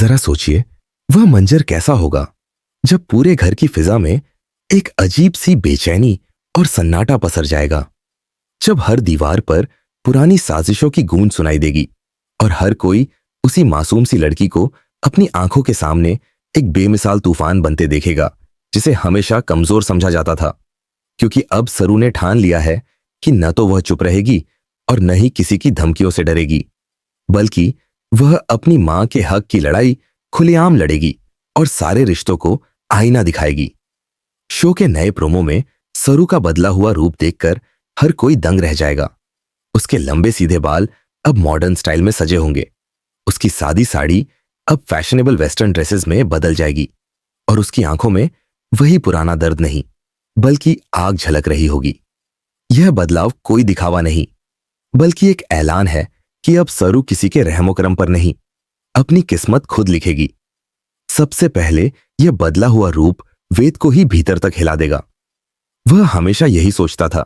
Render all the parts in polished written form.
जरा सोचिए, वह मंजर कैसा होगा जब पूरे घर की फिजा में एक अजीब सी बेचैनी और सन्नाटा पसर जाएगा। जब हर दीवार पर पुरानी साजिशों की गूंज सुनाई देगी और हर कोई उसी मासूम सी लड़की को अपनी आंखों के सामने एक बेमिसाल तूफान बनते देखेगा, जिसे हमेशा कमजोर समझा जाता था। क्योंकि अब सरू ने ठान लिया है कि न तो वह चुप रहेगी और न ही किसी की धमकियों से डरेगी, बल्कि वह अपनी मां के हक की लड़ाई खुलेआम लड़ेगी और सारे रिश्तों को आईना दिखाएगी। शो के नए प्रोमो में सरू का बदला हुआ रूप देखकर हर कोई दंग रह जाएगा। उसके लंबे सीधे बाल अब मॉडर्न स्टाइल में सजे होंगे, उसकी सादी साड़ी अब फैशनेबल वेस्टर्न ड्रेसेस में बदल जाएगी और उसकी आंखों में वही पुराना दर्द नहीं बल्कि आग झलक रही होगी। यह बदलाव कोई दिखावा नहीं, बल्कि एक ऐलान है कि अब सरू किसी के रहमो करम पर नहीं, अपनी किस्मत खुद लिखेगी। सबसे पहले यह बदला हुआ रूप वेद को ही भीतर तक हिला देगा। वह हमेशा यही सोचता था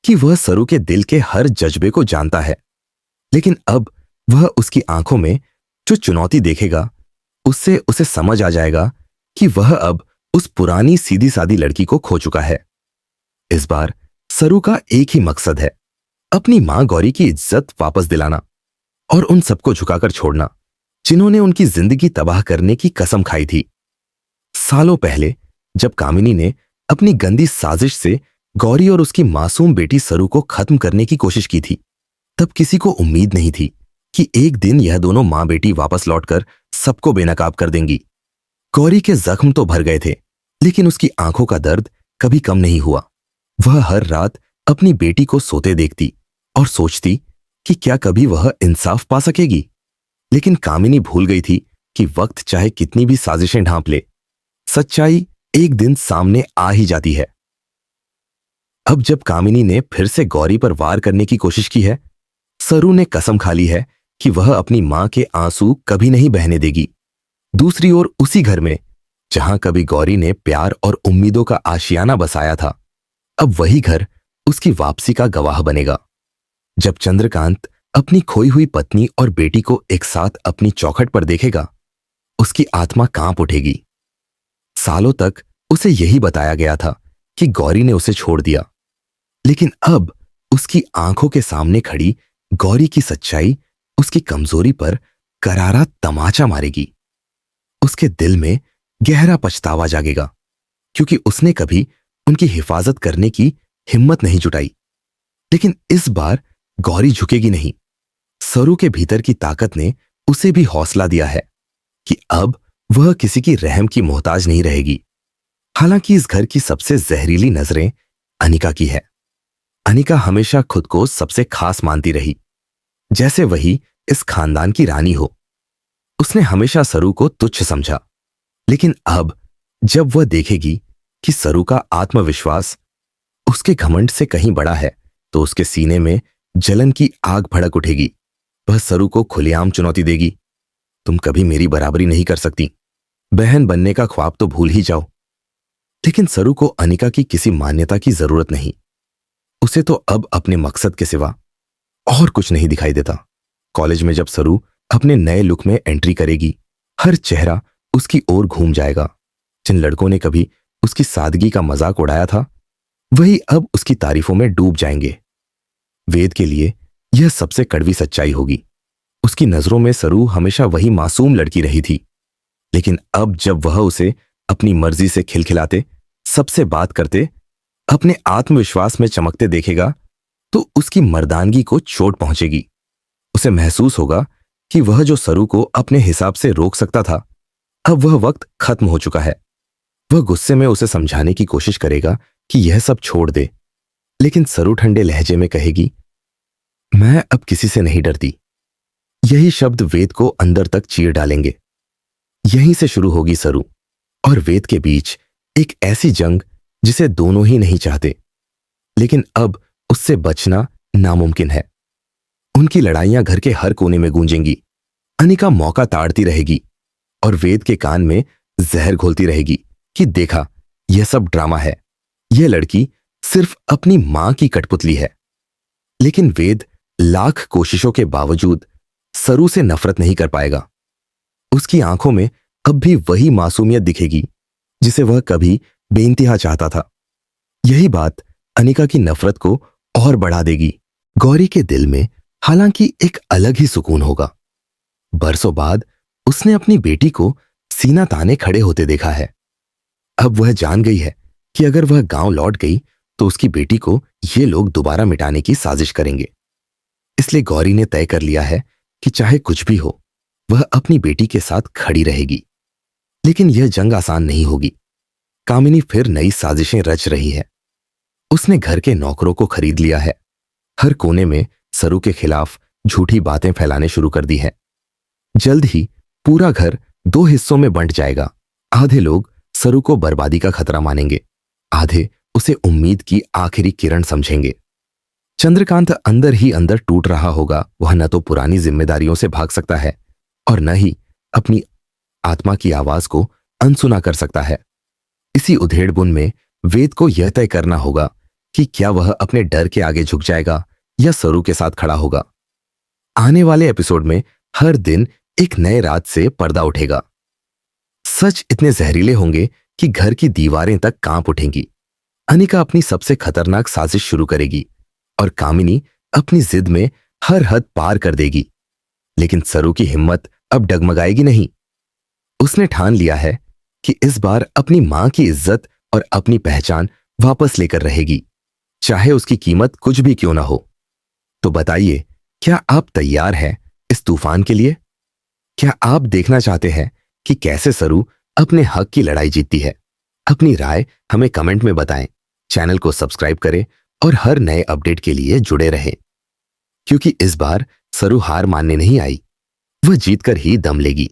कि वह सरू के दिल के हर जज्बे को जानता है, लेकिन अब वह उसकी आंखों में जो चुनौती देखेगा उससे उसे समझ आ जाएगा कि वह अब उस पुरानी सीधी सादी लड़की को खो चुका है। इस बार सरू का एक ही मकसद है, अपनी मां गौरी की इज्जत वापस दिलाना और उन सबको झुकाकर छोड़ना जिन्होंने उनकी जिंदगी तबाह करने की कसम खाई थी। सालों पहले जब कामिनी ने अपनी गंदी साजिश से गौरी और उसकी मासूम बेटी सरू को खत्म करने की कोशिश की थी, तब किसी को उम्मीद नहीं थी कि एक दिन यह दोनों मां बेटी वापस लौटकर सबको बेनकाब कर देंगी। गौरी के जख्म तो भर गए थे, लेकिन उसकी आंखों का दर्द कभी कम नहीं हुआ। वह हर रात अपनी बेटी को सोते देखती और सोचती कि क्या कभी वह इंसाफ पा सकेगी। लेकिन कामिनी भूल गई थी कि वक्त चाहे कितनी भी साजिशें ढांप ले, सच्चाई एक दिन सामने आ ही जाती है। अब जब कामिनी ने फिर से गौरी पर वार करने की कोशिश की है, सरू ने कसम खा ली है कि वह अपनी मां के आंसू कभी नहीं बहने देगी। दूसरी ओर उसी घर में जहां कभी गौरी ने प्यार और उम्मीदों का आशियाना बसाया था, अब वही घर उसकी वापसी का गवाह बनेगा। जब चंद्रकांत अपनी खोई हुई पत्नी और बेटी को एक साथ अपनी चौखट पर देखेगा, उसकी आत्मा कांप उठेगी। सालों तक उसे यही बताया गया था कि गौरी ने उसे छोड़ दिया, लेकिन अब उसकी आंखों के सामने खड़ी गौरी की सच्चाई उसकी कमजोरी पर करारा तमाचा मारेगी। उसके दिल में गहरा पछतावा जागेगा, क्योंकि उसने कभी उनकी हिफाजत करने की हिम्मत नहीं जुटाई। लेकिन इस बार गौरी झुकेगी नहीं। सरू के भीतर की ताकत ने उसे भी हौसला दिया है कि अब वह किसी की रहम की मोहताज नहीं रहेगी। हालांकि इस घर की सबसे जहरीली नजरें अनिका की है। अनिका हमेशा खुद को सबसे खास मानती रही, जैसे वही इस खानदान की रानी हो। उसने हमेशा सरू को तुच्छ समझा, लेकिन अब जब वह देखेगी कि सरू का आत्मविश्वास उसके घमंड से कहीं बड़ा है, तो उसके सीने में जलन की आग भड़क उठेगी। वह सरू को खुलेआम चुनौती देगी, तुम कभी मेरी बराबरी नहीं कर सकती, बहन बनने का ख्वाब तो भूल ही जाओ। लेकिन सरू को अनिका की किसी मान्यता की जरूरत नहीं। उसे तो अब अपने मकसद के सिवा और कुछ नहीं दिखाई देता। कॉलेज में जब सरू अपने नए लुक में एंट्री करेगी, हर चेहरा उसकी ओर घूम जाएगा। जिन लड़कों ने कभी उसकी सादगी का मजाक उड़ाया था, वही अब उसकी तारीफों में डूब जाएंगे। वेद के लिए यह सबसे कड़वी सच्चाई होगी। उसकी नजरों में सरू हमेशा वही मासूम लड़की रही थी, लेकिन अब जब वह उसे अपनी मर्जी से खिलखिलाते, सबसे बात करते, अपने आत्मविश्वास में चमकते देखेगा, तो उसकी मर्दानगी को चोट पहुंचेगी। उसे महसूस होगा कि वह जो सरू को अपने हिसाब से रोक सकता था, अब वह वक्त खत्म हो चुका है। वह गुस्से में उसे समझाने की कोशिश करेगा कि यह सब छोड़ दे, लेकिन सरू ठंडे लहजे में कहेगी, मैं अब किसी से नहीं डरती। यही शब्द वेद को अंदर तक चीर डालेंगे। यहीं से शुरू होगी सरू और वेद के बीच एक ऐसी जंग जिसे दोनों ही नहीं चाहते, लेकिन अब उससे बचना नामुमकिन है। उनकी लड़ाइयां घर के हर कोने में गूंजेंगी। अनिका मौका ताड़ती रहेगी और वेद के कान में जहर घोलती रहेगी कि देखा, यह सब ड्रामा है, यह लड़की सिर्फ अपनी मां की कठपुतली है। लेकिन वेद लाख कोशिशों के बावजूद सरू से नफरत नहीं कर पाएगा। उसकी आंखों में अब भी वही मासूमियत दिखेगी जिसे वह कभी बेइंतहा चाहता था। यही बात अनिका की नफरत को और बढ़ा देगी। गौरी के दिल में हालांकि एक अलग ही सुकून होगा। बरसों बाद उसने अपनी बेटी को सीना ताने खड़े होते देखा है। अब वह जान गई है कि अगर वह गांव लौट गई तो उसकी बेटी को ये लोग दोबारा मिटाने की साजिश करेंगे। इसलिए गौरी ने तय कर लिया है कि चाहे कुछ भी हो वह अपनी बेटी के साथ खड़ी रहेगी। लेकिन यह जंग आसान नहीं होगी। कामिनी फिर नई साजिशें रच रही है। उसने घर के नौकरों को खरीद लिया है। हर कोने में सरू के खिलाफ झूठी बातें फैलाने शुरू कर दी है। जल्द ही पूरा घर दो हिस्सों में बंट जाएगा। आधे लोग सरू को बर्बादी का खतरा मानेंगे, आधे उसे उम्मीद की आखिरी किरण समझेंगे। चंद्रकांत अंदर ही अंदर टूट रहा होगा। वह न तो पुरानी जिम्मेदारियों से भाग सकता है और न ही अपनी आत्मा की आवाज को अनसुना कर सकता है। इसी उधेड़बुन में वेद को यह तय करना होगा कि क्या वह अपने डर के आगे झुक जाएगा या सरू के साथ खड़ा होगा। आने वाले एपिसोड में हर दिन एक नए राज से पर्दा उठेगा। सच इतने जहरीले होंगे कि घर की दीवारें तक कांप उठेंगी। अनिका अपनी सबसे खतरनाक साजिश शुरू करेगी और कामिनी अपनी जिद में हर हद पार कर देगी। लेकिन सरू की हिम्मत अब डगमगाएगी नहीं। उसने ठान लिया है कि इस बार अपनी मां की इज्जत और अपनी पहचान वापस लेकर रहेगी, चाहे उसकी कीमत कुछ भी क्यों ना हो। तो बताइए, क्या आप तैयार हैं इस तूफान के लिए? क्या आप देखना चाहते हैं कि कैसे सरू अपने हक की लड़ाई जीतती है? अपनी राय हमें कमेंट में बताएं। चैनल को सब्सक्राइब करें और हर नए अपडेट के लिए जुड़े रहें, क्योंकि इस बार सरू हार मानने नहीं आई, वह जीतकर ही दम लेगी।